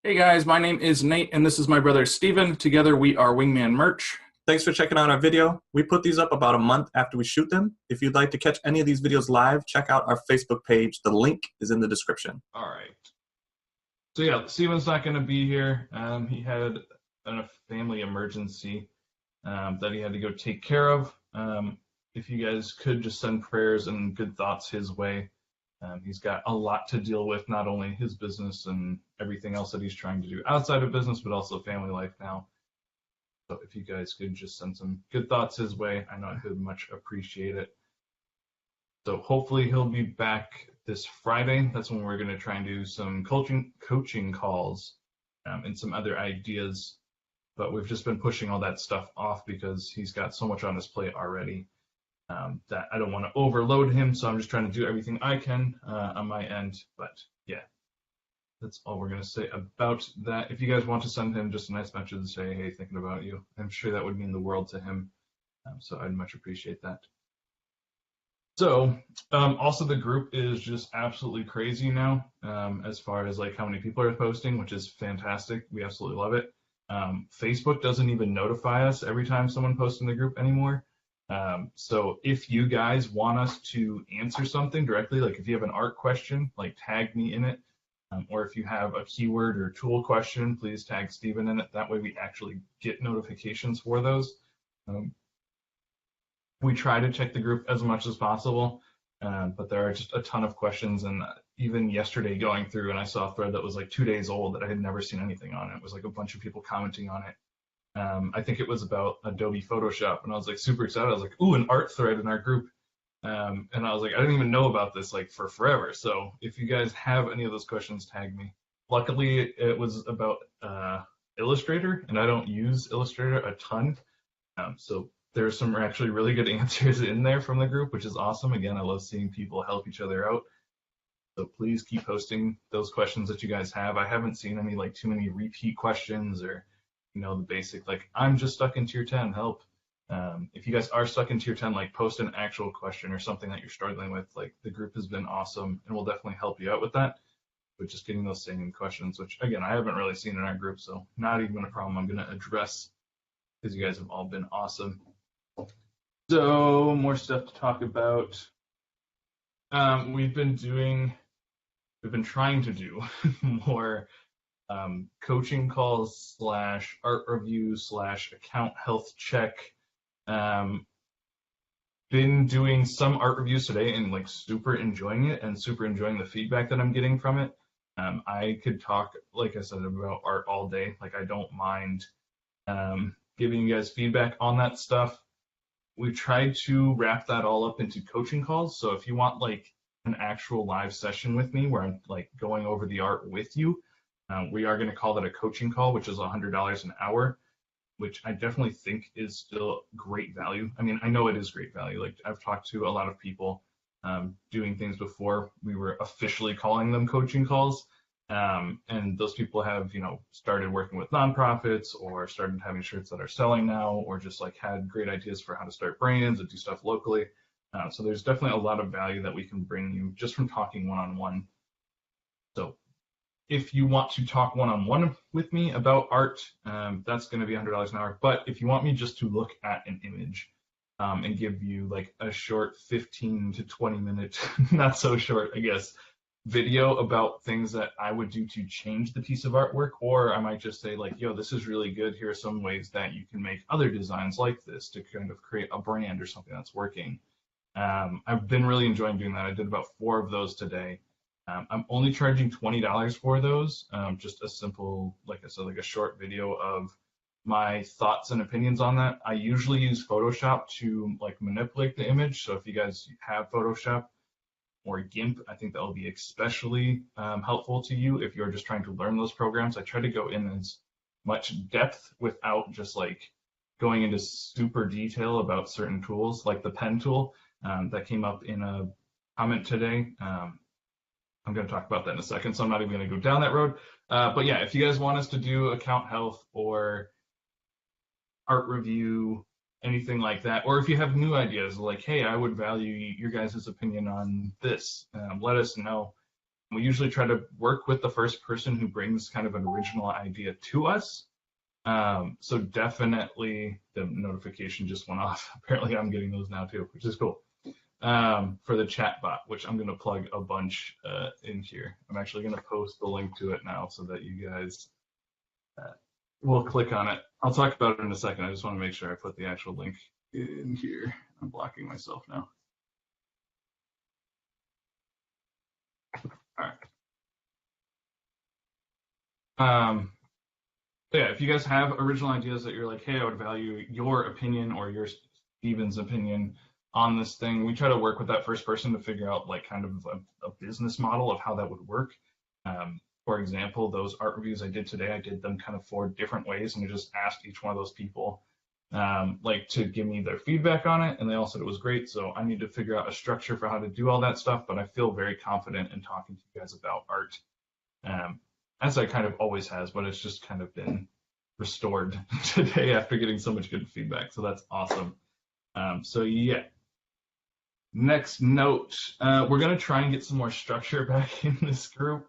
Hey guys, my name is Nate and this is my brother Steven. Together we are Wingman Merch. Thanks for checking out our video. We put these up about a month after we shoot them. If you'd like to catch any of these videos live, check out our Facebook page. The link is in the description. All right. So yeah, Steven's not going to be here. He had a family emergency that he had to go take care of. If you guys could just send prayers and good thoughts his way. He's got a lot to deal with, not only his business and everything else that he's trying to do outside of business, but also family life now. So if you guys could just send some good thoughts his way, I know he would much appreciate it. So hopefully he'll be back this Friday. That's when we're going to try and do some coaching calls and some other ideas. But we've just been pushing all that stuff off because he's got so much on his plate already that I don't want to overload him. So I'm just trying to do everything I can on my end. But yeah, that's all we're going to say about that. If you guys want to send him just a nice message and say, hey, thinking about you, I'm sure that would mean the world to him. So I'd much appreciate that. So also the group is just absolutely crazy now as far as like how many people are posting, which is fantastic. We absolutely love it. Facebook doesn't even notify us every time someone posts in the group anymore. So if you guys want us to answer something directly, like if you have an art question, like tag me in it. Or if you have a keyword or tool question, please tag Steven in it. That way we actually get notifications for those. We try to check the group as much as possible, but there are just a ton of questions. And even yesterday going through, and I saw a thread that was like 2 days old that I had never seen anything on. It was like a bunch of people commenting on it. I think it was about Adobe Photoshop, and I was like super excited. I was like, ooh, an art thread in our group. And I was like, I didn't even know about this like for forever. So if you guys have any of those questions, tag me. Luckily, it was about Illustrator, and I don't use Illustrator a ton. So there's some actually really good answers in there from the group, which is awesome. Again, I love seeing people help each other out. So please keep posting those questions that you guys have. I haven't seen any like too many repeat questions or, you know, the basic like, I'm just stuck in tier 10, help. If you guys are stuck in tier 10, like post an actual question or something that you're struggling with. Like the group has been awesome and will definitely help you out with that. But just getting those same questions, which again, I haven't really seen in our group, so not even a problem I'm going to address because you guys have all been awesome. So more stuff to talk about. We've been trying to do more coaching calls / art review / account health check. Been doing some art reviews today and like super enjoying it and super enjoying the feedback that I'm getting from it. I could talk, like I said, about art all day. Like I don't mind giving you guys feedback on that stuff. We tried to wrap that all up into coaching calls. So if you want like an actual live session with me where I'm like going over the art with you, we are going to call that a coaching call, which is $100 an hour, which I definitely think is still great value. I mean, I know it is great value. Like I've talked to a lot of people doing things before we were officially calling them coaching calls. And those people have, you know, started working with nonprofits or started having shirts that are selling now, or just like had great ideas for how to start brands and do stuff locally. So there's definitely a lot of value that we can bring you just from talking one-on-one. So if you want to talk one-on-one with me about art, that's going to be $100 an hour. But if you want me just to look at an image and give you like a short 15 to 20 minute, not so short, I guess, video about things that I would do to change the piece of artwork, or I might just say like, yo, this is really good. Here are some ways that you can make other designs like this to kind of create a brand or something that's working. I've been really enjoying doing that. I did about 4 of those today. I'm only charging $20 for those. Just a simple, like I said, like a short video of my thoughts and opinions on that. I usually use Photoshop to like manipulate the image. So if you guys have Photoshop or GIMP, I think that will be especially helpful to you if you're just trying to learn those programs. I try to go in as much depth without just like going into super detail about certain tools, like the pen tool that came up in a comment today. I'm going to talk about that in a second, so I'm not even going to go down that road. But yeah, if you guys want us to do account health or art review, anything like that, or if you have new ideas like, hey, I would value your guys' opinion on this, let us know. We usually try to work with the first person who brings kind of an original idea to us. So definitely the notification just went off. Apparently I'm getting those now too, which is cool. For the chat bot, which I'm going to plug a bunch in here. I'm actually going to post the link to it now so that you guys will click on it. I'll talk about it in a second. I just want to make sure I put the actual link in here. I'm blocking myself now. All right. Yeah, if you guys have original ideas that you're like, hey, I would value your opinion or your Steven's opinion on this thing, we try to work with that first person to figure out like kind of a business model of how that would work. For example, those art reviews I did today, I did them kind of 4 different ways, and I just asked each one of those people like to give me their feedback on it, and they all said it was great. So I need to figure out a structure for how to do all that stuff, but I feel very confident in talking to you guys about art, as I kind of always has, but it's just kind of been restored today after getting so much good feedback. So that's awesome. So yeah. Next note, we're going to try and get some more structure back in this group.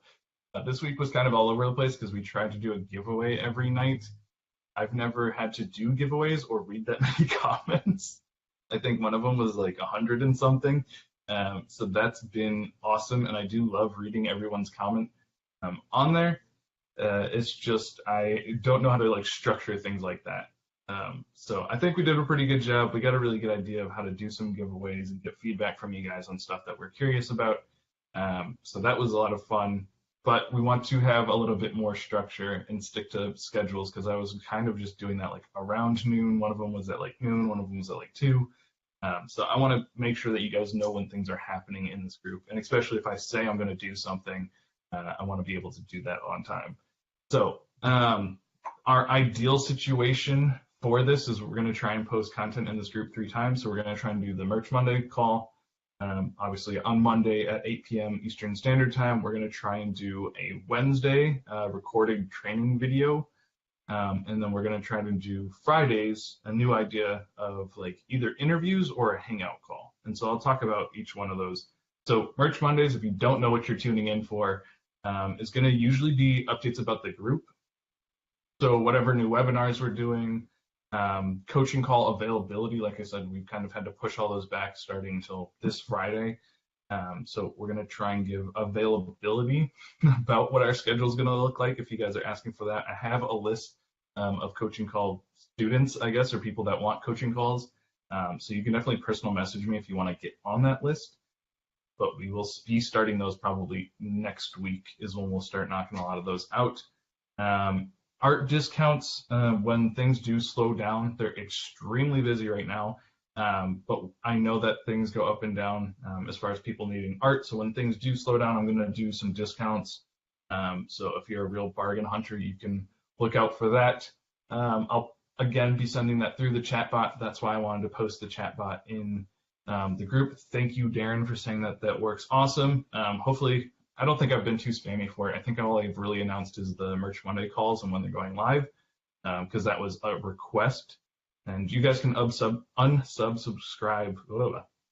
This week was kind of all over the place because we tried to do a giveaway every night. I've never had to do giveaways or read that many comments. I think one of them was like 100 and something. So that's been awesome, and I do love reading everyone's comment on there. It's just I don't know how to like structure things like that. So I think we did a pretty good job. We got a really good idea of how to do some giveaways and get feedback from you guys on stuff that we're curious about. So that was a lot of fun. But we want to have a little bit more structure and stick to schedules, because I was kind of just doing that like around noon. One of them was at like noon, one of them was at like 2. So I want to make sure that you guys know when things are happening in this group. And especially if I say I'm going to do something, I want to be able to do that on time. So our ideal situation for this is we're going to try and post content in this group 3 times. So we're going to try and do the Merch Monday call. Obviously on Monday at 8 p.m. Eastern Standard Time. We're going to try and do a Wednesday recorded training video. And then we're going to try to do Fridays, a new idea of like either interviews or a hangout call. And so I'll talk about each one of those. So Merch Mondays, if you don't know what you're tuning in for, is going to usually be updates about the group. So whatever new webinars we're doing, coaching call availability, like I said, we've kind of had to push all those back starting until this Friday. So we're going to try and give availability about what our schedule is going to look like if you guys are asking for that. I have a list of coaching call students, I guess, or people that want coaching calls. So you can definitely personal message me if you want to get on that list. But we will be starting those probably next week is when we'll start knocking a lot of those out. Art discounts, when things do slow down, they're extremely busy right now. But I know that things go up and down as far as people needing art. So when things do slow down, I'm going to do some discounts. So if you're a real bargain hunter, you can look out for that. I'll again be sending that through the chatbot. That's why I wanted to post the chatbot in the group. Thank you, Darren, for saying that. That works awesome. Hopefully, I don't think I've been too spammy for it. I think all I've really announced is the Merch Monday calls and when they're going live, because that was a request. And you guys can unsubscribe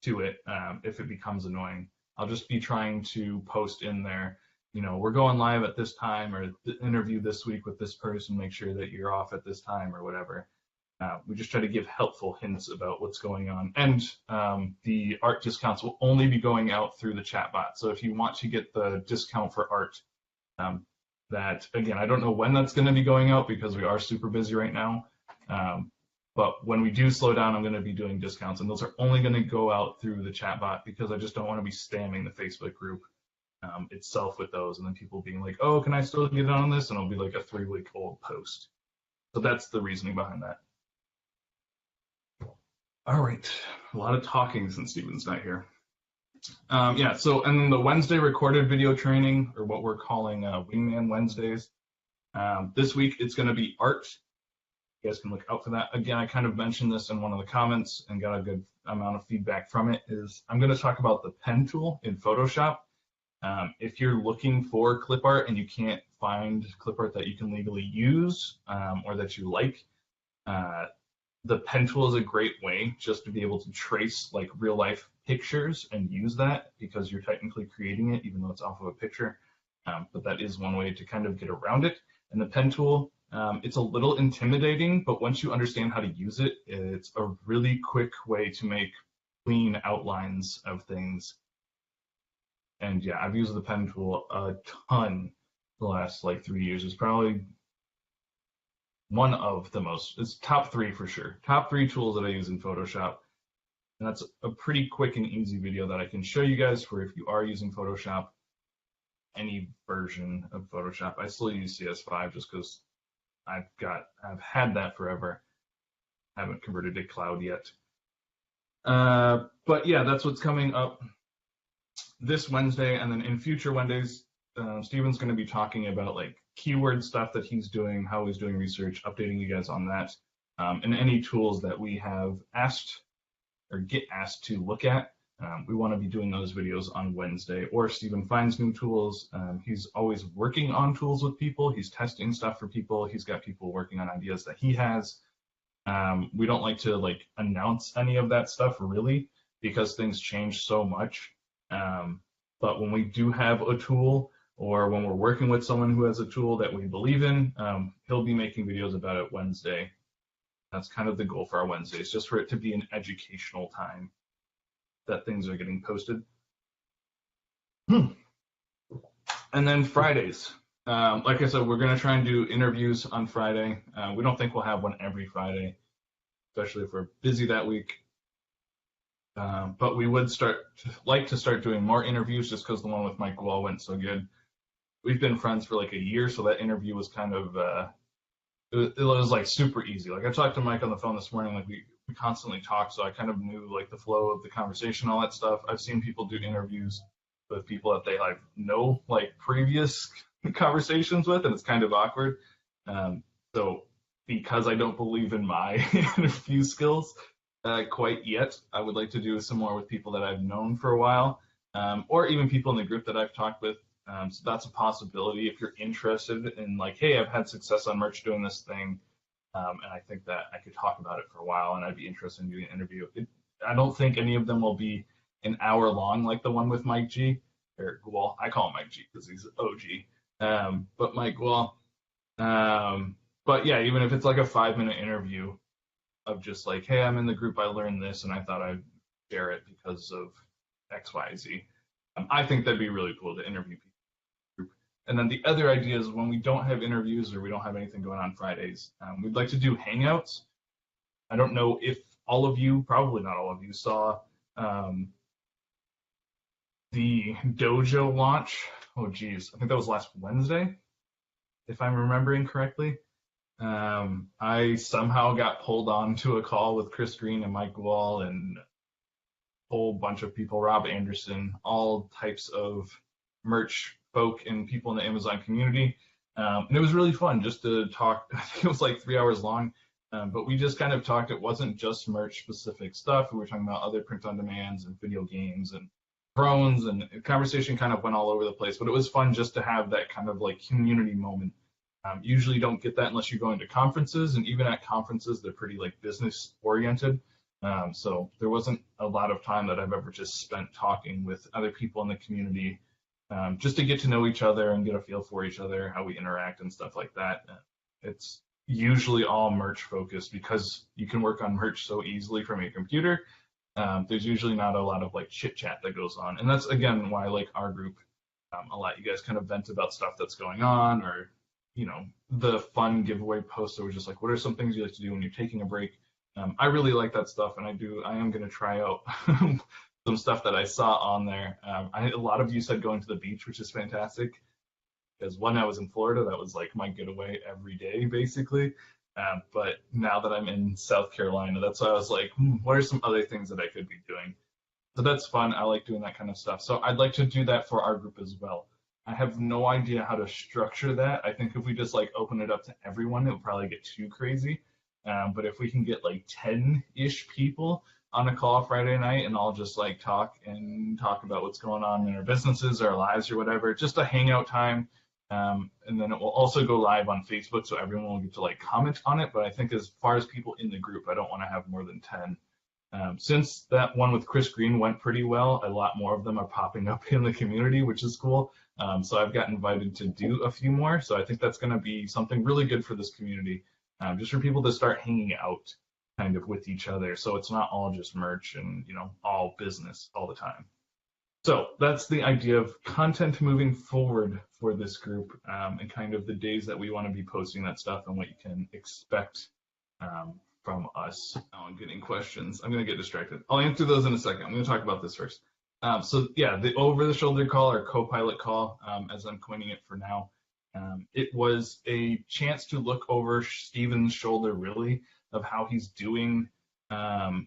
to it if it becomes annoying. I'll just be trying to post in there, you know, we're going live at this time, or the interview this week with this person, make sure that you're off at this time or whatever. We just try to give helpful hints about what's going on. And the art discounts will only be going out through the chatbot. So if you want to get the discount for art, that, again, I don't know when that's going to be going out because we are super busy right now. But when we do slow down, I'm going to be doing discounts. And those are only going to go out through the chatbot because I just don't want to be spamming the Facebook group itself with those. And then people being like, oh, can I still get on this? And it'll be like a 3-week-old post. So that's the reasoning behind that. All right, a lot of talking since Steven's not here. Yeah, so and then the Wednesday recorded video training, or what we're calling Wingman Wednesdays. This week it's going to be art. You guys can look out for that. Again, I kind of mentioned this in one of the comments and got a good amount of feedback from it. Is I'm going to talk about the pen tool in Photoshop. If you're looking for clip art and you can't find clip art that you can legally use or that you like, the pen tool is a great way just to be able to trace like real life pictures and use that because you're technically creating it even though it's off of a picture. but that is one way to kind of get around it. And the pen tool, it's a little intimidating, but once you understand how to use it, it's a really quick way to make clean outlines of things. And yeah, I've used the pen tool a ton the last like 3 years. It's probably one of the most, it's top three for sure. Top three tools that I use in Photoshop. And that's a pretty quick and easy video that I can show you guys for if you are using Photoshop, any version of Photoshop. I still use CS5 just because I've had that forever. I haven't converted to cloud yet. But yeah, that's what's coming up this Wednesday, and then in future Wednesdays, Steven's going to be talking about like keyword stuff that he's doing, how he's doing research, updating you guys on that, and any tools that we have asked or get asked to look at. We want to be doing those videos on Wednesday, or if Steven finds new tools. He's always working on tools with people. He's testing stuff for people. He's got people working on ideas that he has. We don't like to like announce any of that stuff really because things change so much. But when we do have a tool, or when we're working with someone who has a tool that we believe in, he'll be making videos about it Wednesday. That's kind of the goal for our Wednesdays, just for it to be an educational time that things are getting posted. And then Fridays. Like I said, we're going to try and do interviews on Friday. We don't think we'll have one every Friday, especially if we're busy that week. But we would like to start doing more interviews just because the one with Mike Wall went so good. We've been friends for like a year, so that interview was kind of, it was like super easy. Like I talked to Mike on the phone this morning, like we constantly talk, so I kind of knew like the flow of the conversation, all that stuff. I've seen people do interviews with people that they like know like previous conversations with, and it's kind of awkward. So because I don't believe in my interview skills quite yet, I would like to do some more with people that I've known for a while, or even people in the group that I've talked with. So that's a possibility if you're interested in like, hey, I've had success on merch doing this thing, and I think that I could talk about it for a while, and I'd be interested in doing an interview. I don't think any of them will be an hour long like the one with Mike G. Or well, I call him Mike G because he's OG. But Mike Wall. But yeah, even if it's like a 5-minute interview of just like, hey, I'm in the group, I learned this, and I thought I'd share it because of X, Y, Z. I think that'd be really cool to interview people. And then the other idea is when we don't have interviews or we don't have anything going on Fridays, we'd like to do hangouts. I don't know if all of you, probably not all of you, saw the dojo launch. Oh geez, I think that was last Wednesday, if I'm remembering correctly. I somehow got pulled on to a call with Chris Green and Mike Wall and a whole bunch of people, Rob Anderson, all types of merch folk and people in the Amazon community. And it was really fun just to talk. I think it was like 3 hours long, but we just kind of talked. It wasn't just merch specific stuff. We were talking about other print on demands and video games and drones, and the conversation kind of went all over the place, but it was fun just to have that kind of like community moment. Usually you don't get that unless you're going to conferences, and even at conferences, they're pretty like business oriented. So there wasn't a lot of time that I've ever just spent talking with other people in the community, just to get to know each other and get a feel for each other, how we interact and stuff like that. It's usually all merch focused because you can work on merch so easily from your computer. There's usually not a lot of like chit chat that goes on, and that's again why I like our group a lot. You guys kind of vent about stuff that's going on, or the fun giveaway posts that were just like, what are some things you like to do when you're taking a break? I really like that stuff, and I am going to try out some stuff that I saw on there. A lot of you said going to the beach, which is fantastic, because when I was in Florida, that was like my getaway every day, basically. But now that I'm in South Carolina, that's why I was like, what are some other things that I could be doing? So that's fun. I like doing that kind of stuff. So I'd like to do that for our group as well. I have no idea how to structure that. I think if we just like open it up to everyone, it would probably get too crazy. But if we can get like 10-ish people on a call Friday night and all just like talk about what's going on in our businesses, our lives, or whatever, just a hangout time. And then it will also go live on Facebook, so everyone will get to like comment on it. But I think as far as people in the group, I don't want to have more than 10. Since that one with Chris Green went pretty well, a lot more of them are popping up in the community, which is cool. So I've got invited to do a few more. So I think that's going to be something really good for this community, just for people to start hanging out kind of with each other. So it's not all just merch and, all business all the time. So that's the idea of content moving forward for this group, and kind of the days that we want to be posting that stuff and what you can expect from us. Oh, I'm getting questions. I'm going to get distracted. I'll answer those in a second. I'm going to talk about this first. So yeah, the over-the-shoulder call or co-pilot call, as I'm coining it for now, it was a chance to look over Steven's shoulder, really, of how he's doing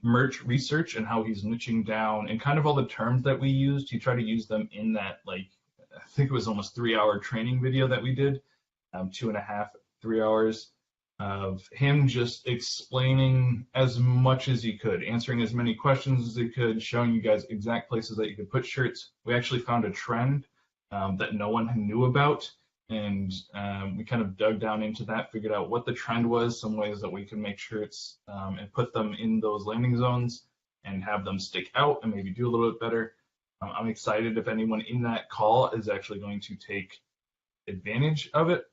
merch research and how he's niching down and kind of all the terms that we used. He tried to use them in that, like, I think it was almost 3-hour training video that we did, 2.5, 3 hours of him just explaining as much as he could, answering as many questions as he could, showing you guys exact places that you could put shirts. We actually found a trend that no one knew about, and we kind of dug down into that, figured out what the trend was, some ways that we can make shirts and put them in those landing zones and have them stick out and maybe do a little bit better. I'm excited if anyone in that call is actually going to take advantage of it.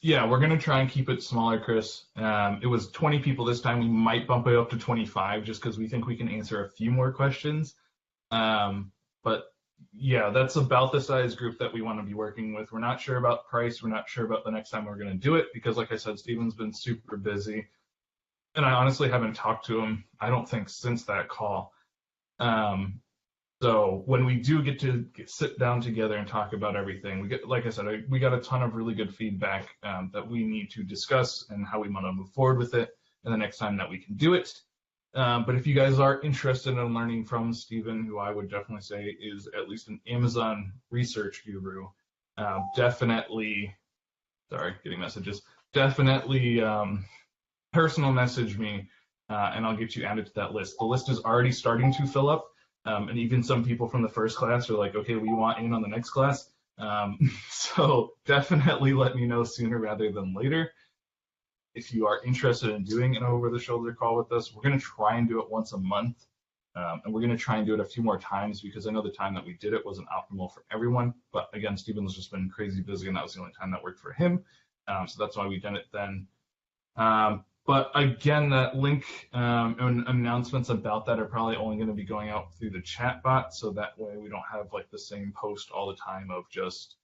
Yeah, we're going to try and keep it smaller, Chris. It was 20 people this time. We might bump it up to 25 just because we think we can answer a few more questions. But yeah, that's about the size group that we want to be working with. We're not sure about price. We're not sure about the next time we're going to do it because, like I said, Steven's been super busy. And I honestly haven't talked to him, I don't think, since that call. So when we do get to sit down together and talk about everything, we get, like I said, we got a ton of really good feedback that we need to discuss and how we want to move forward with it and the next time that we can do it. But if you guys are interested in learning from Steven, who I would definitely say is at least an Amazon research guru, definitely, sorry, getting messages, definitely personal message me and I'll get you added to that list. The list is already starting to fill up. And even some people from the first class are like, okay, we want in on the next class. So definitely let me know sooner rather than later. If you are interested in doing an over-the-shoulder call with us, we're going to try and do it once a month. And we're going to try and do it a few more times because I know the time that we did it wasn't optimal for everyone. But again, Steven's just been crazy busy and that was the only time that worked for him. So that's why we done it then. But again, that link and announcements about that are probably only going to be going out through the chat bot, so that way we don't have like the same post all the time of just,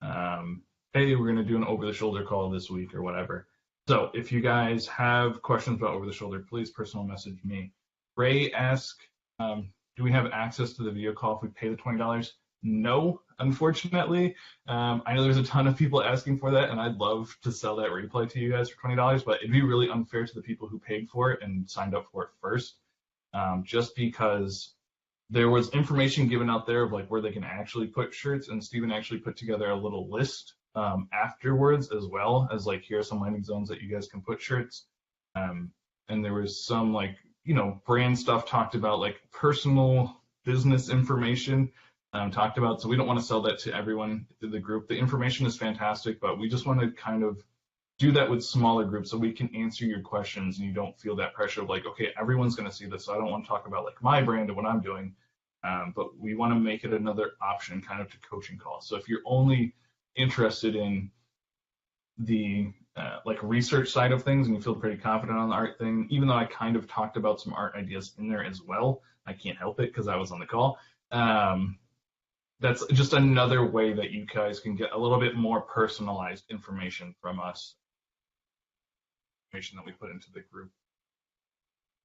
hey, we're going to do an over-the-shoulder call this week or whatever. So if you guys have questions about over-the-shoulder, please personal message me. Ray asked, do we have access to the video call if we pay the $20? No, unfortunately. I know there's a ton of people asking for that, and I'd love to sell that replay to you guys for $20, but it'd be really unfair to the people who paid for it and signed up for it first, just because there was information given out there of like where they can actually put shirts, and Steven actually put together a little list afterwards as well as like, here are some landing zones that you guys can put shirts. And there was some like, brand stuff talked about, like personal business information talked about. So we don't want to sell that to everyone in the group. The information is fantastic, but we just want to kind of do that with smaller groups so we can answer your questions and you don't feel that pressure of like, okay, everyone's going to see this. So I don't want to talk about like my brand and what I'm doing, but we want to make it another option kind of to coaching calls. So if you're only interested in the like research side of things and you feel pretty confident on the art thing, even though I kind of talked about some art ideas in there as well, I can't help it because I was on the call. That's just another way that you guys can get a little bit more personalized information from us, information that we put into the group.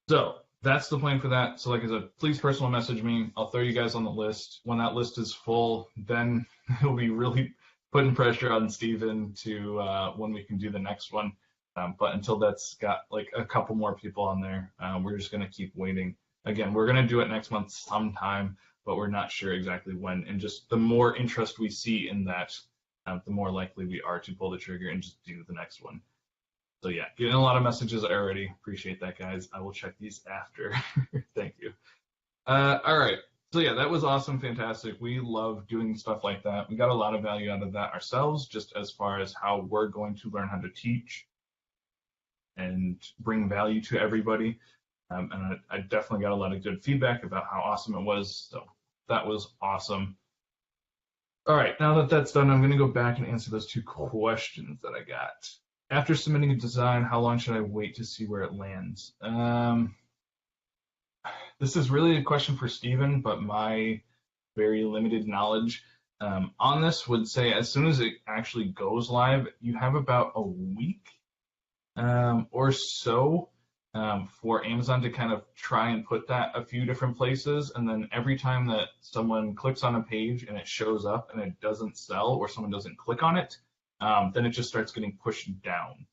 So that's the plan for that. So like I said, please personal message me. I'll throw you guys on the list. When that list is full, then it'll be really putting pressure on Steven to when we can do the next one. But until that's got like a couple more people on there, we're just going to keep waiting. Again, we're going to do it next month sometime, but we're not sure exactly when. And just the more interest we see in that, the more likely we are to pull the trigger and just do the next one. So yeah, getting a lot of messages already. Appreciate that, guys. I will check these after. Thank you. All right. So yeah, that was awesome, fantastic. We love doing stuff like that. We got a lot of value out of that ourselves, just as far as how we're going to learn how to teach and bring value to everybody. And I definitely got a lot of good feedback about how awesome it was. So that was awesome. All right, now that that's done, I'm going to go back and answer those 2 questions that I got. After submitting a design, how long should I wait to see where it lands? This is really a question for Steven, but my very limited knowledge on this would say as soon as it actually goes live, you have about a week or so for Amazon to kind of try and put that a few different places. And then every time that someone clicks on a page and it shows up and it doesn't sell or someone doesn't click on it, then it just starts getting pushed down.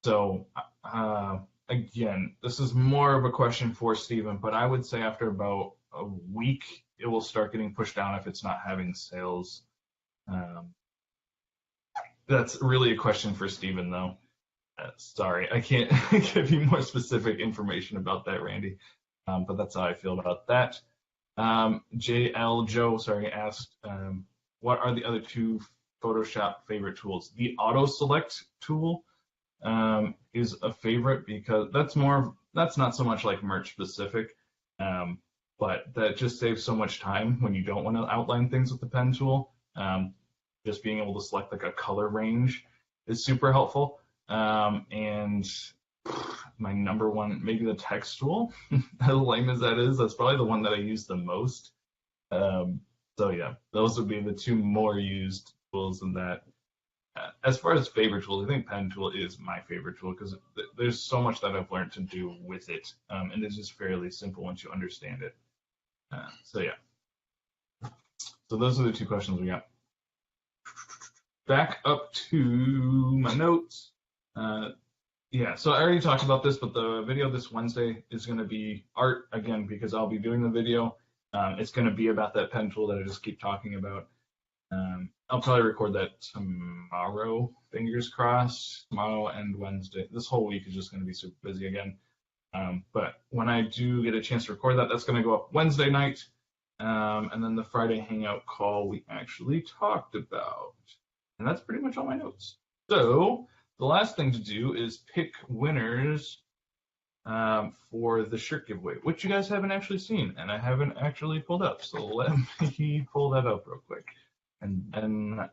So again, this is more of a question for Steven, but I would say after about a week, it will start getting pushed down if it's not having sales. That's really a question for Steven, though. Sorry, I can't give you more specific information about that, Randy, but that's how I feel about that. JL Joe, sorry, asked, what are the other 2 Photoshop favorite tools? The auto select tool is a favorite because that's not so much like merch specific, but that just saves so much time when you don't want to outline things with the pen tool. Just being able to select like a color range is super helpful. And my number one, maybe the text tool, as lame as that is, that's probably the one that I use the most. So yeah, those would be the 2 more used tools in that. As far as favorite tools, I think pen tool is my favorite tool because there's so much that I've learned to do with it, and it's just fairly simple once you understand it. So yeah, so those are the 2 questions we got. Back up to my notes. Yeah, so I already talked about this, but the video this Wednesday is going to be art again because I'll be doing the video. It's going to be about that pen tool that I just keep talking about. I'll probably record that tomorrow, fingers crossed, tomorrow and Wednesday. This whole week is just going to be super busy again. But when I do get a chance to record that, that's going to go up Wednesday night. And then the Friday Hangout call we actually talked about. And that's pretty much all my notes. So the last thing to do is pick winners for the shirt giveaway, which you guys haven't actually seen, and I haven't actually pulled up. So let me pull that up real quick. And then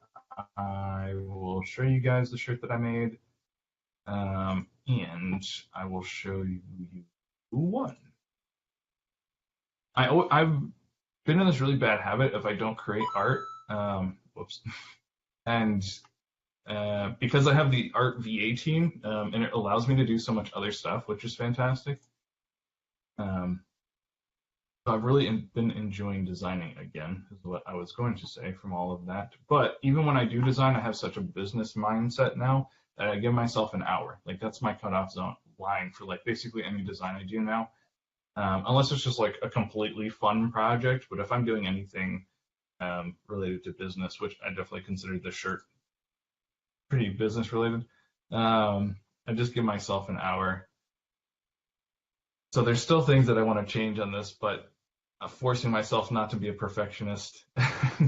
I will show you guys the shirt that I made, and I will show you who won. I've been in this really bad habit if I don't create art, whoops, and because I have the art VA team, and it allows me to do so much other stuff, which is fantastic. So I've really been enjoying designing again, is what I was going to say from all of that. But even when I do design, I have such a business mindset now that I give myself an hour. Like that's my cutoff zone line for like basically any design I do now, unless it's just like a completely fun project. But if I'm doing anything related to business, which I definitely consider this shirt pretty business related, I just give myself an hour. So there's still things that I want to change on this, but forcing myself not to be a perfectionist,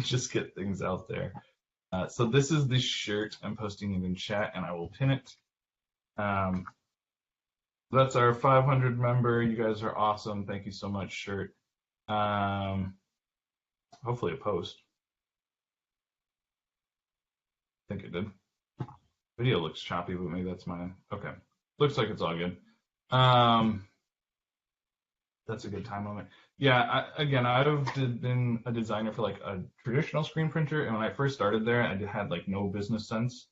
just get things out there. So this is the shirt. I'm posting it in chat, and I will pin it. That's our 500 member. You guys are awesome. Thank you so much, shirt. Hopefully it posts. I think it did. Video looks choppy, but maybe that's mine. Okay. Looks like it's all good. That's a good time limit. Yeah, I've been a designer for like a traditional screen printer, and when I first started there, I had like no business sense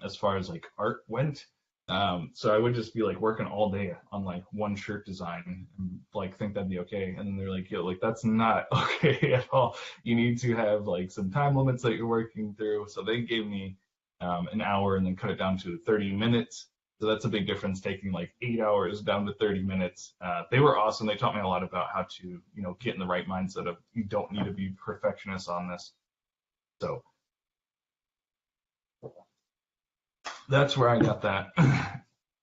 as far as like art went. So I would just be like working all day on like one shirt design and like think that'd be okay. And then they're like, yo, like that's not okay at all. You need to have like some time limits that you're working through. So they gave me an hour and then cut it down to 30 minutes. So that's a big difference, taking like 8 hours down to 30 minutes. They were awesome. They taught me a lot about how to, get in the right mindset of you don't need to be perfectionist on this. So that's where I got that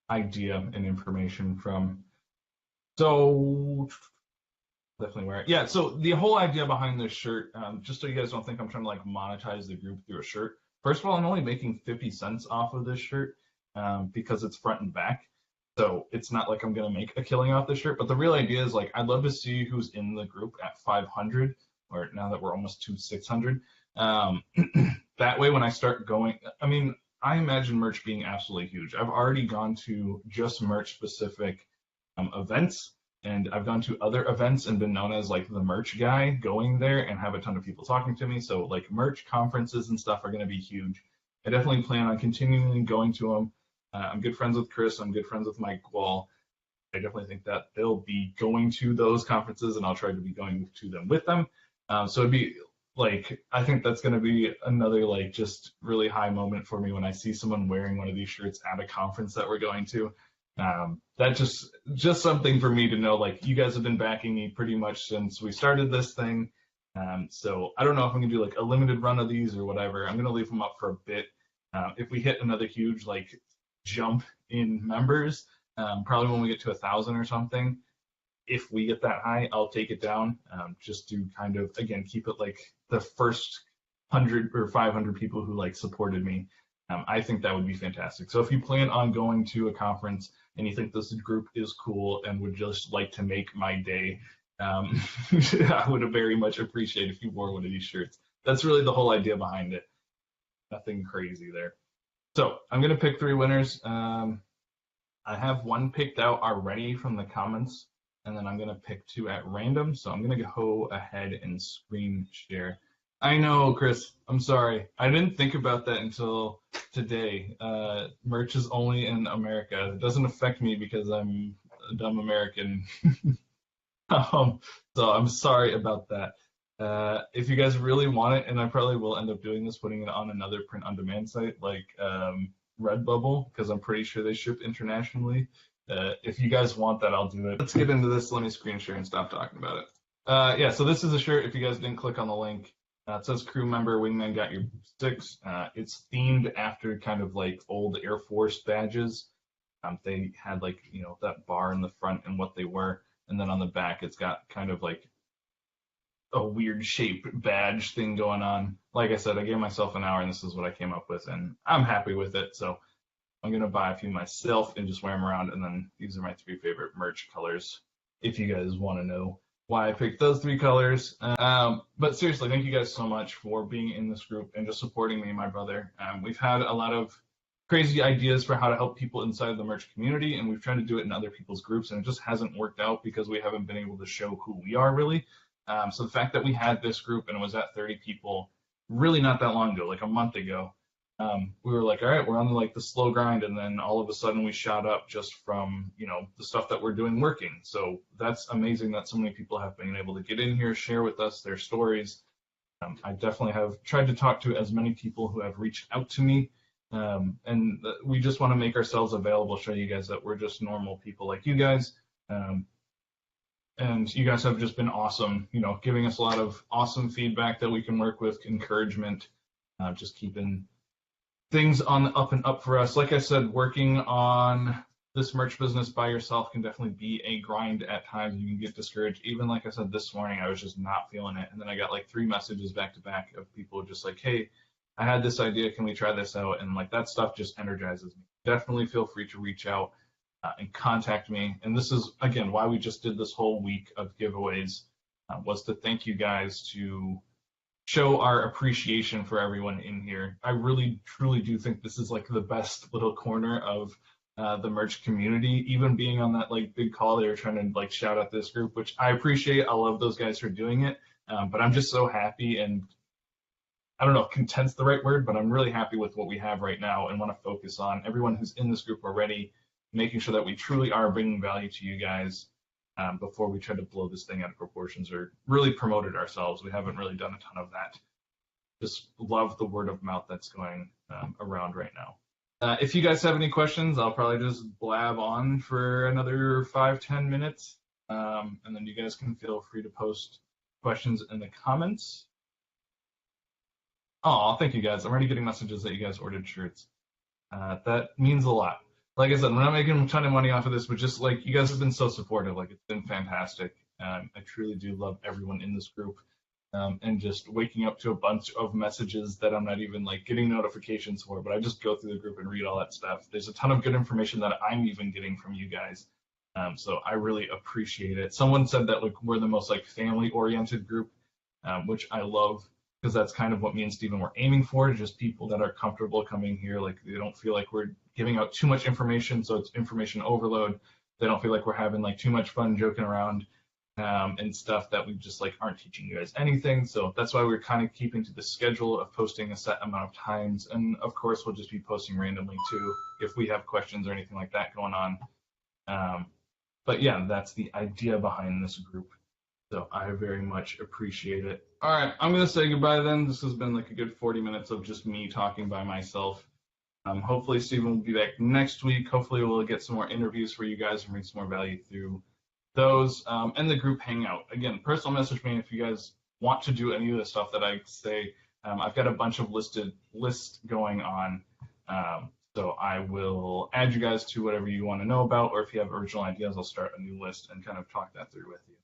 idea and information from. So definitely wear it. Yeah, so the whole idea behind this shirt, just so you guys don't think I'm trying to like monetize the group through a shirt. First of all, I'm only making 50 cents off of this shirt because it's front and back. So it's not like I'm gonna make a killing off the shirt, but the real idea is like I'd love to see who's in the group at 500, or now that we're almost to 600. Um, that way, when I start going, I mean, I imagine merch being absolutely huge. I've already gone to just merch specific events, and I've gone to other events and been known as like the merch guy going there and have a ton of people talking to me. So like merch conferences and stuff are going to be huge. I definitely plan on continuing going to them. I'm good friends with Chris. I'm good friends with Mike Wall. I definitely think that they'll be going to those conferences, and I'll try to be going to them with them. So it'd be like, I think that's going to be another like just really high moment for me when I see someone wearing one of these shirts at a conference that we're going to. That just something for me to know, like you guys have been backing me pretty much since we started this thing. So I don't know if I'm gonna do like a limited run of these or whatever. I'm gonna leave them up for a bit. If we hit another huge like jump in members, probably when we get to 1,000 or something, if we get that high, I'll take it down, just to kind of again keep it like the first 100 or 500 people who like supported me. I think that would be fantastic. So if you plan on going to a conference and you think this group is cool and would just like to make my day, I would very much appreciate if you wore one of these shirts. That's really the whole idea behind it. Nothing crazy there. So I'm gonna pick 3 winners. I have one picked out already from the comments, and then I'm gonna pick 2 at random. So I'm gonna go ahead and screen share. I know, Chris. I'm sorry. I didn't think about that until today. Merch is only in America. It doesn't affect me because I'm a dumb American. So I'm sorry about that. If you guys really want it, and I probably will end up doing this, putting it on another print-on-demand site like Redbubble, because I'm pretty sure they ship internationally. If you guys want that, I'll do it. Let's get into this. Let me screen share and stop talking about it. Yeah, so this is a shirt. If you guys didn't click on the link, it says crew member, Wingman got your 6. It's themed after kind of like old Air Force badges. They had like, that bar in the front and what they were. And then on the back, it's got kind of like a weird shaped badge thing going on. Like I said, I gave myself an hour and this is what I came up with, and I'm happy with it. So I'm going to buy a few myself and just wear them around. And then these are my 3 favorite merch colors, if you guys want to know why I picked those 3 colors. But seriously, thank you guys so much for being in this group and just supporting me and my brother. We've had a lot of crazy ideas for how to help people inside the merch community, and we've tried to do it in other people's groups, and it just hasn't worked out because we haven't been able to show who we are really. So the fact that we had this group and it was at 30 people really not that long ago, like a month ago, we were like, all right, we're on like the slow grind, and then all of a sudden we shot up just from the stuff that we're doing working. So that's amazing that so many people have been able to get in here, share with us their stories. I definitely have tried to talk to as many people who have reached out to me, and we just want to make ourselves available, show you guys that we're just normal people like you guys. And you guys have just been awesome, giving us a lot of awesome feedback that we can work with, encouragement, just keeping things on the up and up for us. Like I said, working on this merch business by yourself can definitely be a grind at times. You can get discouraged. Even like I said, this morning, I was just not feeling it. And then I got like 3 messages back to back of people just like, hey, I had this idea. Can we try this out? And like that stuff just energizes me. Definitely feel free to reach out and contact me. And this is, again, why we just did this whole week of giveaways, was to thank you guys, to show our appreciation for everyone in here. I really, truly do think this is like the best little corner of the merch community. Even being on that like big call, they were trying to like shout out this group, which I appreciate. I love those guys for doing it. But I'm just so happy, and I don't know if content's the right word, but I'm really happy with what we have right now and want to focus on everyone who's in this group already, making sure that we truly are bringing value to you guys before we try to blow this thing out of proportions or really promote it ourselves. We haven't really done a ton of that. Just love the word of mouth that's going around right now. If you guys have any questions, I'll probably just blab on for another 5-10 minutes, and then you guys can feel free to post questions in the comments. Oh, thank you guys. I'm already getting messages that you guys ordered shirts. That means a lot. Like I said, we're not making a ton of money off of this, but just like you guys have been so supportive, like it's been fantastic. I truly do love everyone in this group. and just waking up to a bunch of messages that I'm not even like getting notifications for, but I just go through the group and read all that stuff. There's a ton of good information that I'm even getting from you guys. So I really appreciate it. Someone said that like we're the most like family oriented group, which I love because that's kind of what me and Steven were aiming for, just people that are comfortable coming here. Like they don't feel like we're giving out too much information, so it's information overload. They don't feel like we're having like too much fun joking around and stuff that we just like aren't teaching you guys anything. So that's why we're kind of keeping to the schedule of posting a set amount of times. And of course, we'll just be posting randomly too if we have questions or anything like that going on. But yeah, that's the idea behind this group. So I very much appreciate it. All right, I'm going to say goodbye then. This has been like a good 40 minutes of just me talking by myself. Hopefully, Steven will be back next week. Hopefully, we'll get some more interviews for you guys and bring some more value through those and the group hangout. Again, personal message me if you guys want to do any of the stuff that I say. I've got a bunch of lists going on. So I will add you guys to whatever you want to know about, or if you have original ideas, I'll start a new list and kind of talk that through with you.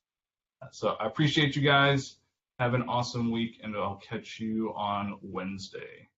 So I appreciate you guys. Have an awesome week, and I'll catch you on Wednesday.